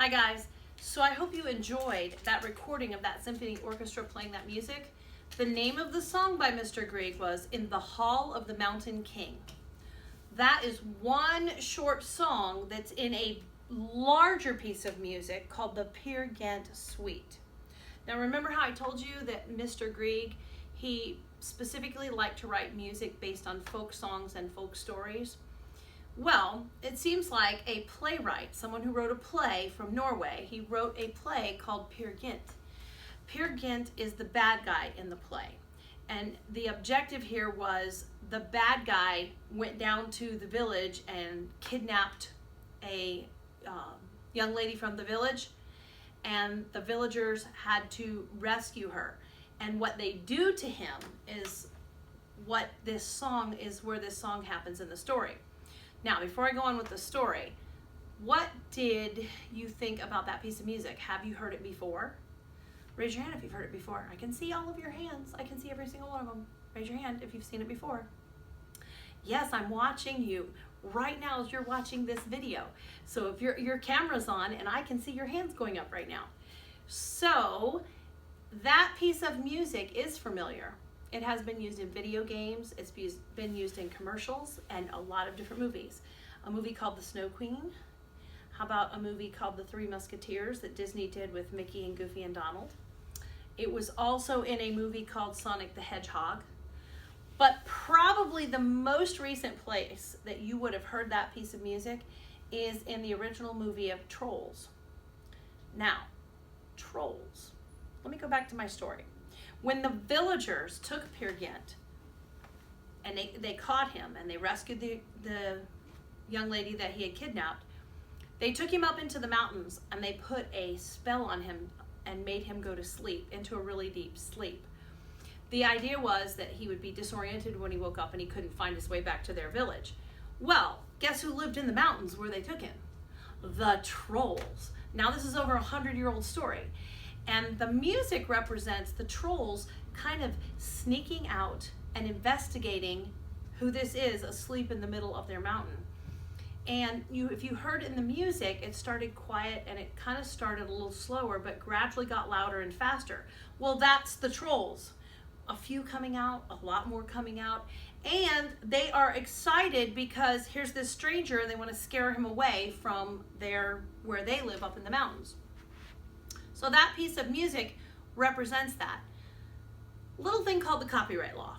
Hi guys, so I hope you enjoyed that recording of that symphony orchestra playing that music. The name of the song by Mr. Grieg was In the Hall of the Mountain King. That is one short song that's in a larger piece of music called the Peer Gynt Suite. Now remember how I told you that Mr. Grieg, he specifically liked to write music based on folk songs and folk stories? Well, it seems like a playwright, someone who wrote a play from Norway, he wrote a play called Peer Gynt. Peer Gynt is the bad guy in the play. And the objective here was the bad guy went down to the village and kidnapped a young lady from the village, and the villagers had to rescue her. And what they do to him is what this song is, where this song happens in the story. Now, before I go on with the story, what did you think about that piece of music? Have you heard it before? Raise your hand if you've heard it before. I can see all of your hands. I can see every single one of them. Raise your hand if you've seen it before. Yes, I'm watching you right now as you're watching this video. So if your camera's on, and I can see your hands going up right now. So that piece of music is familiar. It has been used in video games, it's been used in commercials and a lot of different movies. A movie called The Snow Queen. How about a movie called The Three Musketeers that Disney did with Mickey and Goofy and Donald? It was also in a movie called Sonic the Hedgehog. But probably the most recent place that you would have heard that piece of music is in the original movie of Trolls. Now, Trolls. Let me go back to my story. When the villagers took Peer Gynt and they caught him and they rescued the young lady that he had kidnapped, they took him up into the mountains and they put a spell on him and made him go to sleep, into a really deep sleep. The idea was that he would be disoriented when he woke up and he couldn't find his way back to their village. Well, guess who lived in the mountains where they took him? The Trolls. Now this is over a 100-year-old story. And the music represents the trolls kind of sneaking out and investigating who this is asleep in the middle of their mountain. And if you heard in the music, it started quiet and it kind of started a little slower, but gradually got louder and faster. Well, that's the trolls. A few coming out, a lot more coming out. And they are excited because here's this stranger and they want to scare him away from where they live up in the mountains. So that piece of music represents that. Little thing called the copyright law.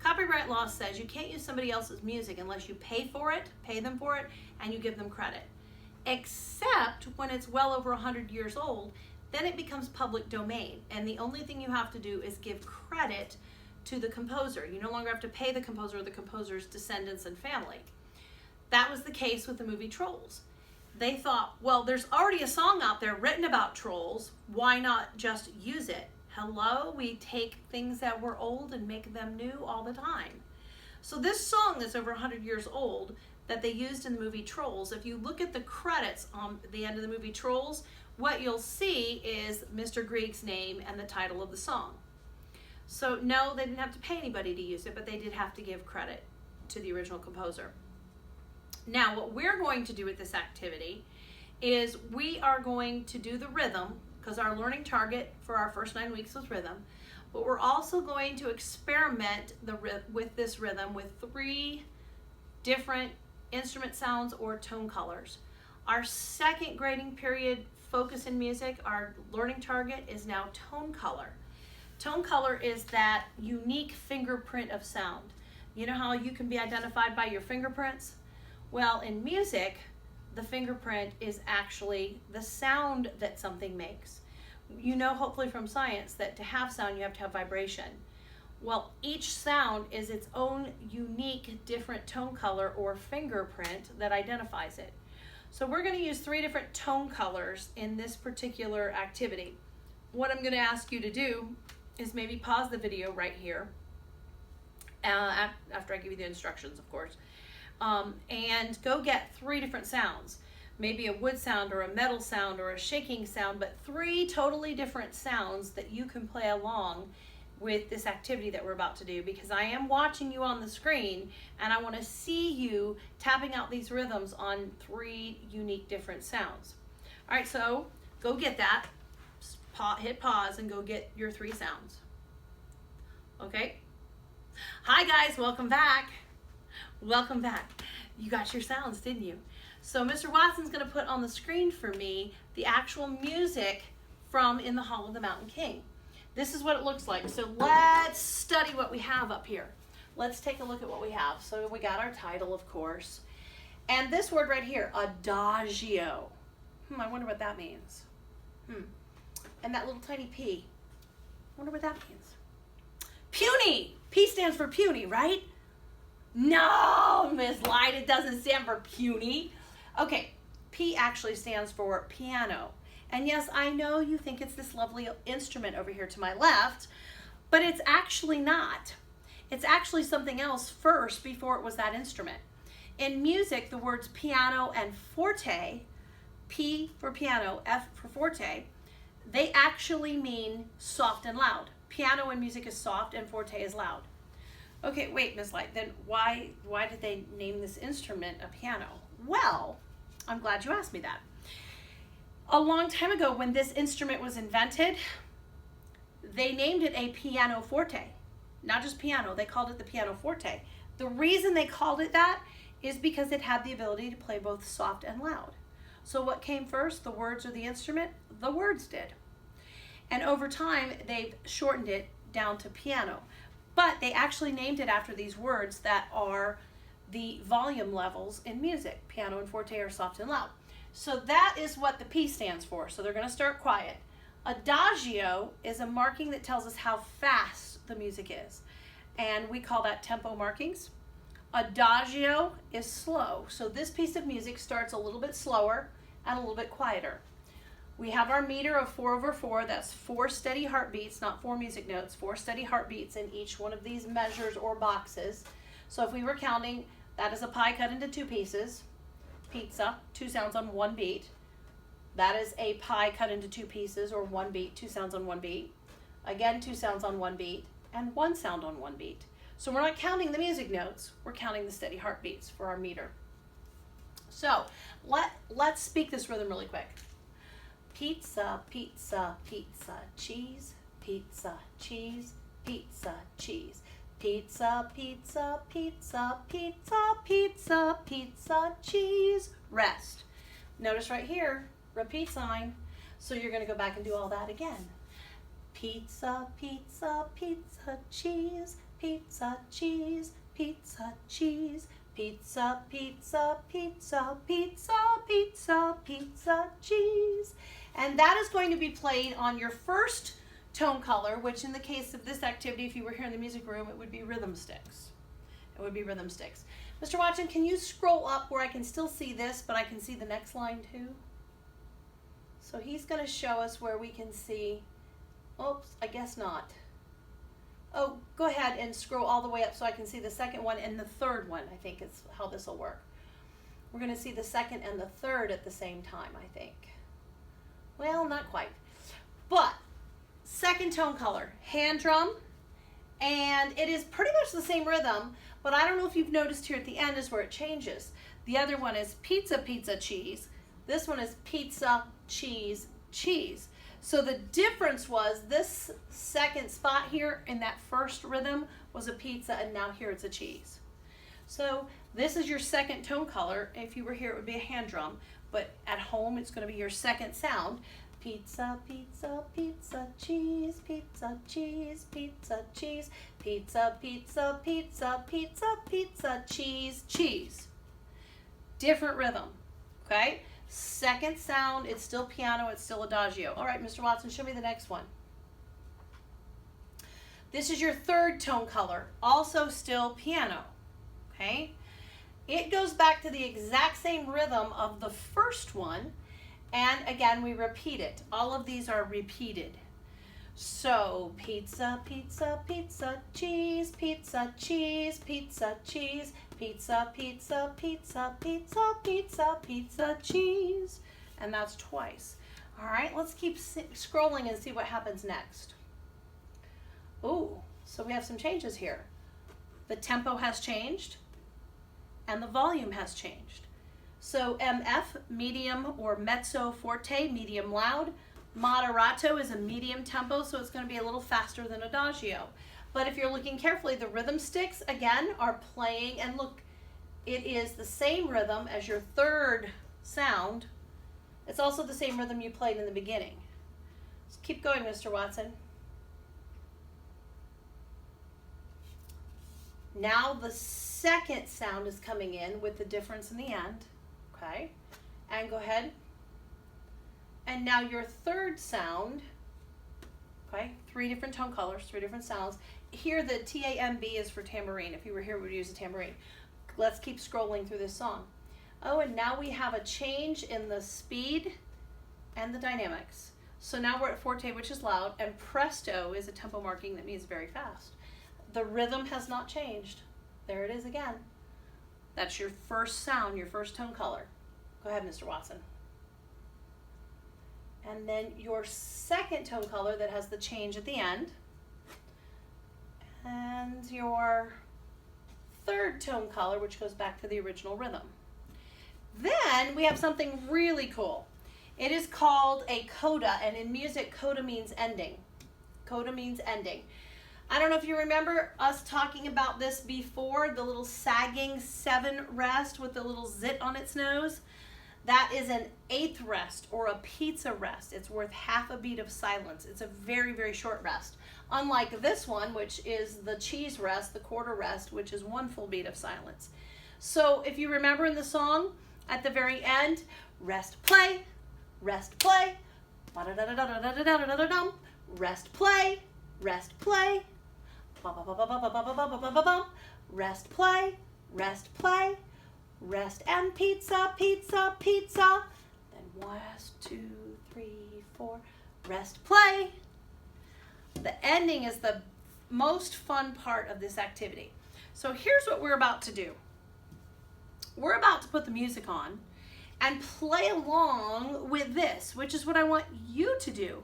Copyright law says you can't use somebody else's music unless you pay them for it, and you give them credit. Except when it's well over 100 years old, then it becomes public domain. And the only thing you have to do is give credit to the composer. You no longer have to pay the composer or the composer's descendants and family. That was the case with the movie Trolls. They thought, well, there's already a song out there written about trolls. Why not just use it? Hello, we take things that were old and make them new all the time. So this song that's over 100 years old that they used in the movie Trolls, if you look at the credits on the end of the movie Trolls, what you'll see is Mr. Grieg's name and the title of the song. So no, they didn't have to pay anybody to use it, but they did have to give credit to the original composer. Now, what we're going to do with this activity is we are going to do the rhythm, because our learning target for our first 9 weeks was rhythm, but we're also going to experiment with this rhythm with 3 different instrument sounds or tone colors. Our second grading period focus in music, our learning target is now tone color. Tone color is that unique fingerprint of sound. You know how you can be identified by your fingerprints? Well, in music, the fingerprint is actually the sound that something makes. You know, hopefully from science, that to have sound, you have to have vibration. Well, each sound is its own unique, different tone color or fingerprint that identifies it. So we're going to use 3 different tone colors in this particular activity. What I'm going to ask you to do is maybe pause the video right here, after I give you the instructions, of course. And go get 3 different sounds, maybe a wood sound or a metal sound or a shaking sound, but 3 totally different sounds that you can play along with this activity that we're about to do, because I am watching you on the screen and I want to see you tapping out these rhythms on 3 unique different sounds. All right, so go get that. Hit pause and go get your 3 sounds. Okay? Hi guys, welcome back. Welcome back. You got your sounds, didn't you? So Mr. Watson's going to put on the screen for me the actual music from In the Hall of the Mountain King. This is what it looks like. So let's study what we have up here. Let's take a look at what we have. So we got our title, of course. And this word right here, adagio. I wonder what that means. And that little tiny P. I wonder what that means. Puny. P stands for puny, right? No, Miss Light, it doesn't stand for puny. Okay, P actually stands for piano. And yes, I know you think it's this lovely instrument over here to my left, but it's actually not. It's actually something else first before it was that instrument. In music, the words piano and forte, P for piano, F for forte, they actually mean soft and loud. Piano in music is soft and forte is loud. Okay, wait, Ms. Light, then why did they name this instrument a piano? Well, I'm glad you asked me that. A long time ago when this instrument was invented, they named it a pianoforte. Not just piano, they called it the pianoforte. The reason they called it that is because it had the ability to play both soft and loud. So what came first, the words or the instrument? The words did. And over time, they've shortened it down to piano. But they actually named it after these words that are the volume levels in music. Piano and forte are soft and loud. So that is what the P stands for. So they're going to start quiet. Adagio is a marking that tells us how fast the music is. And we call that tempo markings. Adagio is slow. So this piece of music starts a little bit slower and a little bit quieter. We have our meter of 4/4. That's 4 steady heartbeats, not 4 music notes, 4 steady heartbeats in each one of these measures or boxes. So if we were counting, that is a pie cut into 2 pieces. Pizza, 2 sounds on 1 beat. That is a pie cut into 2 pieces or 1 beat, 2 sounds on 1 beat. Again, 2 sounds on 1 beat and 1 sound on 1 beat. So we're not counting the music notes, we're counting the steady heartbeats for our meter. So let's speak this rhythm really quick. Pizza, pizza, pizza, cheese, pizza, cheese, pizza, cheese. Pizza, pizza, pizza, pizza, pizza, pizza, cheese, rest. Notice right here, repeat sign. So you're going to go back and do all that again. Pizza, pizza, pizza, cheese, pizza, cheese, pizza, cheese, pizza, pizza, pizza, pizza, pizza, pizza, cheese. And that is going to be played on your first tone color, which in the case of this activity, if you were here in the music room, it would be rhythm sticks. It would be rhythm sticks. Mr. Watson, can you scroll up where I can still see this, but I can see the next line too? So he's going to show us where we can see, oops, I guess not. Oh, go ahead and scroll all the way up so I can see the second one and the third one, I think is how this will work. We're going to see the second and the third at the same time, I think. Well, not quite. But second tone color, hand drum, and it is pretty much the same rhythm, but I don't know if you've noticed here at the end is where it changes. The other one is pizza, pizza, cheese. This one is pizza, cheese, cheese. So the difference was this second spot here in that first rhythm was a pizza, and now here it's a cheese. So this is your second tone color. If you were here, it would be a hand drum, but at home it's going to be your second sound. Pizza, pizza, pizza, cheese, pizza, cheese, pizza, cheese, pizza, pizza, pizza, pizza, pizza, cheese, cheese. Different rhythm, okay? Second sound, it's still piano, it's still adagio. All right, Mr. Watson, show me the next one. This is your third tone color, also still piano, okay? It goes back to the exact same rhythm of the first one, and again, we repeat it. All of these are repeated. So, pizza, pizza, pizza, cheese, pizza, cheese, pizza, cheese, pizza, pizza, pizza, pizza, pizza, pizza, cheese. And that's twice. All right, let's keep scrolling and see what happens next. Ooh, so we have some changes here. The tempo has changed and the volume has changed. So MF, medium or mezzo forte, medium loud. Moderato is a medium tempo, so it's going to be a little faster than adagio. But if you're looking carefully, the rhythm sticks, again, are playing, and look, it is the same rhythm as your third sound. It's also the same rhythm you played in the beginning. So keep going, Mr. Watson. Now the second sound is coming in with the difference in the end, okay? And go ahead. And now your third sound, okay? 3 different tone colors, 3 different sounds. Here the T-A-M-B is for tambourine. If you were here, we would use a tambourine. Let's keep scrolling through this song. Oh, and now we have a change in the speed and the dynamics. So now we're at forte, which is loud, and presto is a tempo marking that means very fast. The rhythm has not changed. There it is again. That's your first sound, your first tone color. Go ahead, Mr. Watson. And then your second tone color that has the change at the end. And your third tone color, which goes back to the original rhythm. Then we have something really cool. It is called a coda, and in music, coda means ending. Coda means ending. I don't know if you remember us talking about this before, the little sagging 7 rest with the little zit on its nose. That is an 8th rest or a pizza rest. It's worth half a beat of silence. It's a very, very short rest. Unlike this one, which is the cheese rest, the quarter rest, which is 1 full beat of silence. So if you remember in the song, at the very end, rest, play, rest, play, rest, play, rest, play, rest, play, rest, play, rest and pizza, pizza, pizza. Then rest, 2, 3, 4, rest, play. The ending is the most fun part of this activity. So here's what we're about to do. We're about to put the music on and play along with this, which is what I want you to do.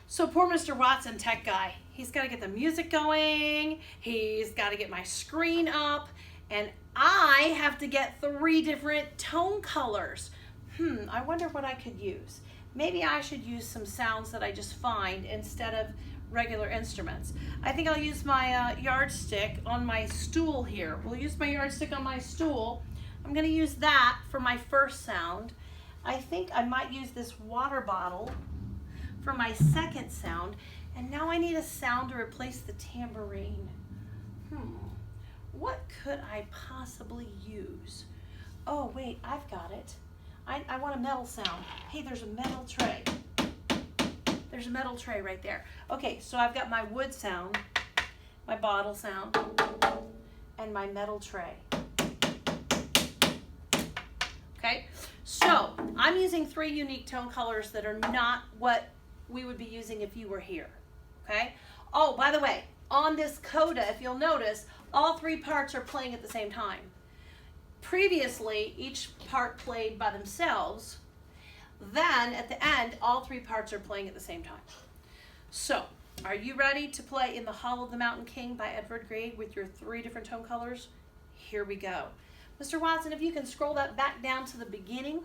So poor Mr. Watson, tech guy, he's got to get the music going, he's got to get my screen up, and I have to get 3 different tone colors. I wonder what I could use. Maybe I should use some sounds that I just find instead of regular instruments. I think I'll use my yardstick on my stool here. We'll use my yardstick on my stool. I'm going to use that for my first sound. I think I might use this water bottle for my second sound. And now I need a sound to replace the tambourine. What could I possibly use? Oh, wait, I've got it. I want a metal sound. Hey, there's a metal tray. There's a metal tray right there. Okay, so I've got my wood sound, my bottle sound, and my metal tray. Okay, so I'm using 3 unique tone colors that are not what we would be using if you were here. Okay? Oh, by the way, on this coda, if you'll notice, all 3 parts are playing at the same time. Previously, each part played by themselves. Then, at the end, all 3 parts are playing at the same time. So, are you ready to play In the Hall of the Mountain King by Edward Grieg with your 3 different tone colors? Here we go. Mr. Watson, if you can scroll that back down to the beginning.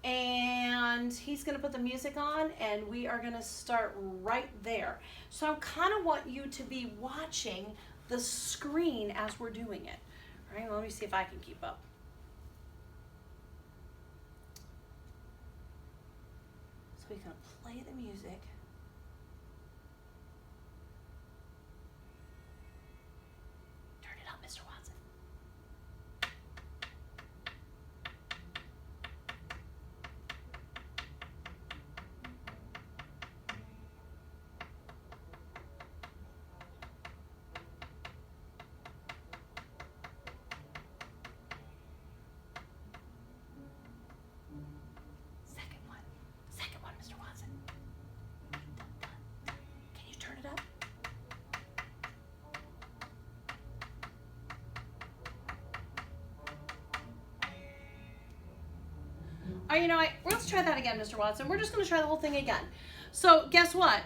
And he's going to put the music on, and we are going to start right there. So I kind of want you to be watching the screen as we're doing it. All right, well, let me see if I can keep up. So we're going to play the music. Turn it up, Mr. Watson. Second one, Mr. Watson. Can you turn it up? Oh, you know what? Let's try that again, Mr. Watson. We're just going to try the whole thing again. So guess what?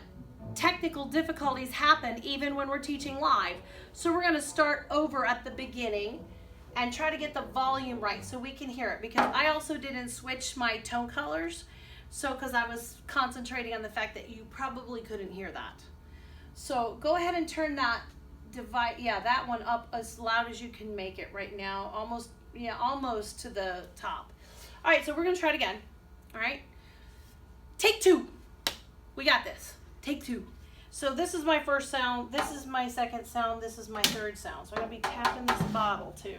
Technical difficulties happen even when we're teaching live. So we're going to start over at the beginning, and try to get the volume right so we can hear it, because I also didn't switch my tone colors, so because I was concentrating on the fact that you probably couldn't hear that. So go ahead and turn that that one up as loud as you can make it right now, almost to the top. All right, so we're gonna try it again. All right, take 2. We got this. Take 2. So this is my first sound, this is my second sound, this is my third sound. So I'm gonna be tapping this bottle too.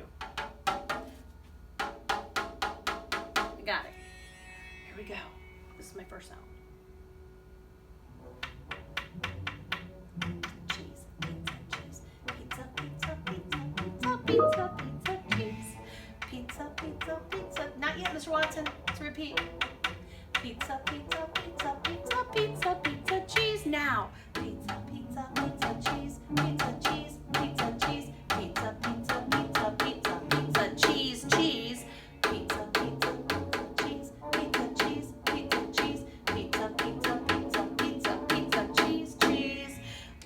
I got it. Here we go. This is my first sound. Cheese, pizza, pizza, pizza, pizza, pizza, pizza, cheese. Pizza, pizza, pizza. Not yet, Mr. Watson. Let's repeat. Pizza, pizza, pizza, pizza, pizza, pizza, cheese. Now. Pizza, pizza, pizza, cheese. Pizza, cheese, pizza, cheese. Pizza, pizza, pizza, pizza, pizza, cheese, cheese. Pizza, pizza, pizza, cheese. Pizza, cheese, pizza, cheese. Pizza, pizza, pizza, pizza, pizza, cheese, cheese.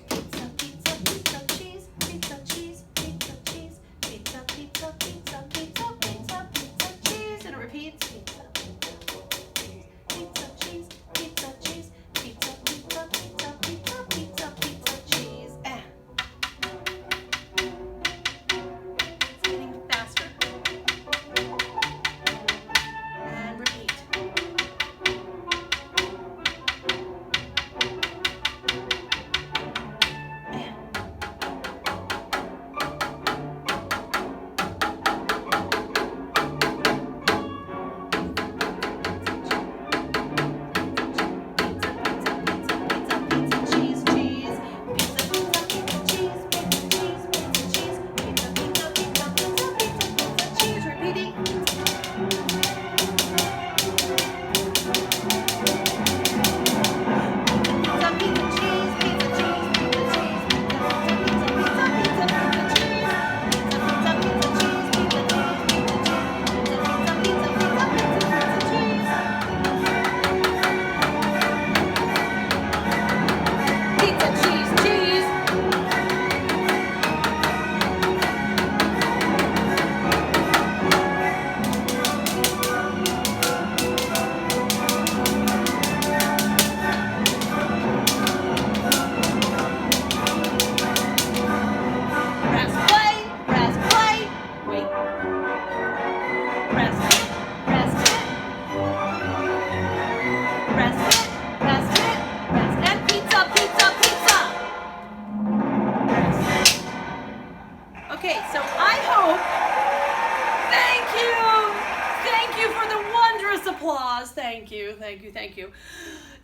Pizza, pizza, pizza, cheese. Pizza, cheese, pizza, cheese. Pizza, pizza, pizza, pizza, pizza, pizza, cheese. And it repeats. Pizza, pizza, pizza, cheese. Pizza, cheese. Pizza, pizza, pizza, pizza, pizza, pizza, cheese. It's getting faster. And repeat. Okay, so I hope, thank you for the wondrous applause. Thank you.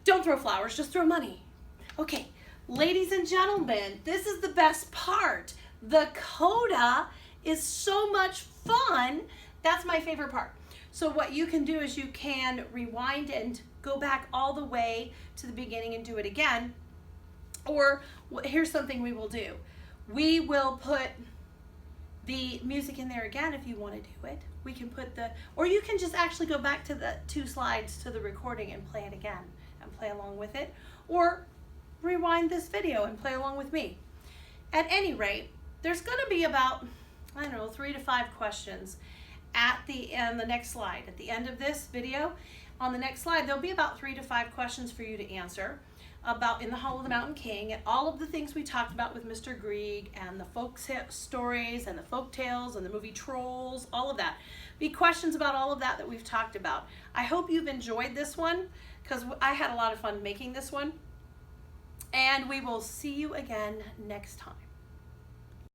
Don't throw flowers, just throw money. Okay, ladies and gentlemen, this is the best part. The coda is so much fun. That's my favorite part. So what you can do is you can rewind and go back all the way to the beginning and do it again. Or here's something we will do. We will put the music in there again if you want to do it. We can put or you can just actually go back to the 2 slides to the recording and play it again and play along with it. Or rewind this video and play along with me. At any rate, there's going to be about, 3 to 5 questions at the next slide. At the end of this video, on the next slide, there'll be about 3 to 5 questions for you to answer about In the Hall of the Mountain King and all of the things we talked about with Mr. Grieg and the folk stories and the folk tales and the movie Trolls, all of that. Be questions about all of that we've talked about. I hope you've enjoyed this one because I had a lot of fun making this one. And we will see you again next time.